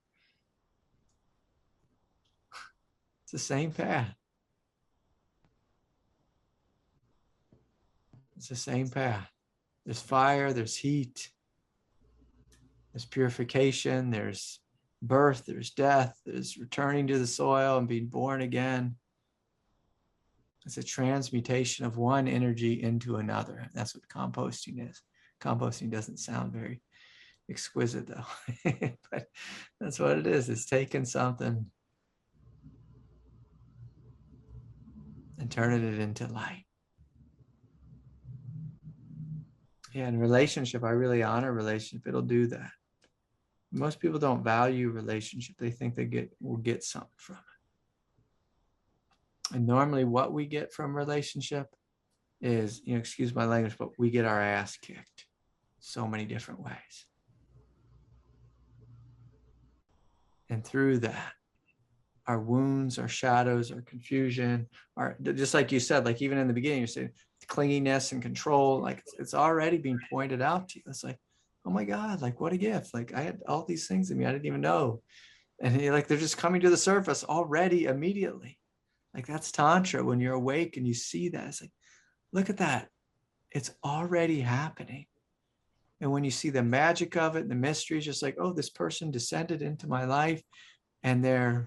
it's the same path. It's the same path. There's fire, there's heat, there's purification, there's birth, there's death, there's returning to the soil and being born again. It's a transmutation of one energy into another. That's what composting is. Composting doesn't sound very exquisite though, but that's what it is. It's taking something and turning it into light. Yeah, in relationship, I really honor relationship. It'll do that. Most people don't value relationship. They think will get something from it. And normally what we get from relationship is, excuse my language, but we get our ass kicked so many different ways. And through that, our wounds, our shadows, our confusion, just like you said, like even in the beginning, you're saying clinginess and control, like it's already being pointed out to you. It's like, oh my God, like what a gift. Like I had all these things in me I didn't even know. And you're like, they're just coming to the surface already immediately. Like that's Tantra. When you're awake and you see that, it's like, look at that. It's already happening. And when you see the magic of it, the mystery is just like, oh, this person descended into my life and they're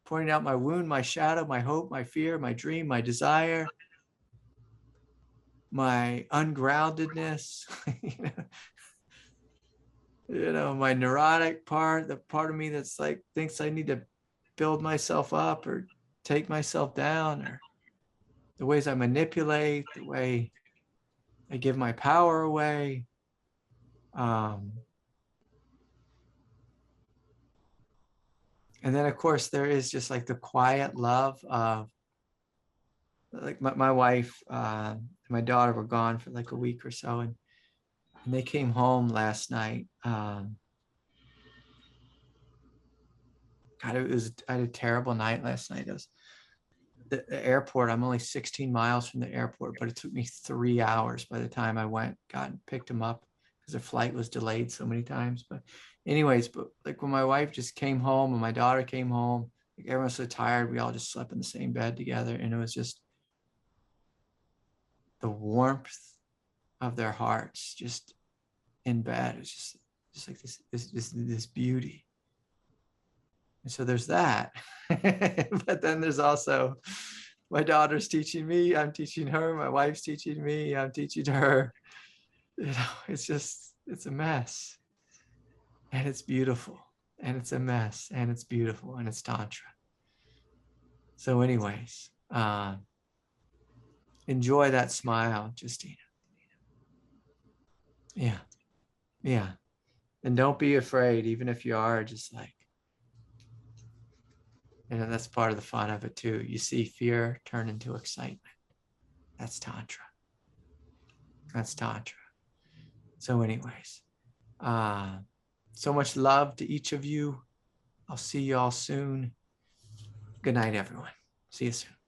pointing out my wound, my shadow, my hope, my fear, my dream, my desire, my ungroundedness, my neurotic part, the part of me that's like thinks I need to build myself up or take myself down, or the ways I manipulate, the way I give my power away. And then, of course, there is just like the quiet love of, like my wife, and my daughter were gone for like a week or so, and they came home last night. God, I had a terrible night last night. It was the airport. I'm only 16 miles from the airport, but it took me 3 hours by the time I got and picked him up because the flight was delayed so many times. But anyways, like when my wife just came home and my daughter came home, like everyone was so tired, we all just slept in the same bed together. And it was just the warmth of their hearts just in bed. It's just like this beauty. And so there's that. But then there's also my daughter's teaching me, I'm teaching her, my wife's teaching me, I'm teaching her. It's a mess. And it's beautiful. And it's a mess. And it's beautiful. And it's Tantra. So anyways, enjoy that smile, Justina. Yeah. Yeah. And don't be afraid, even if you are just like, that's part of the fun of it too. You see fear turn into excitement. That's Tantra. That's Tantra. So anyways, so much love to each of you. I'll see you all soon. Good night, everyone. See you soon.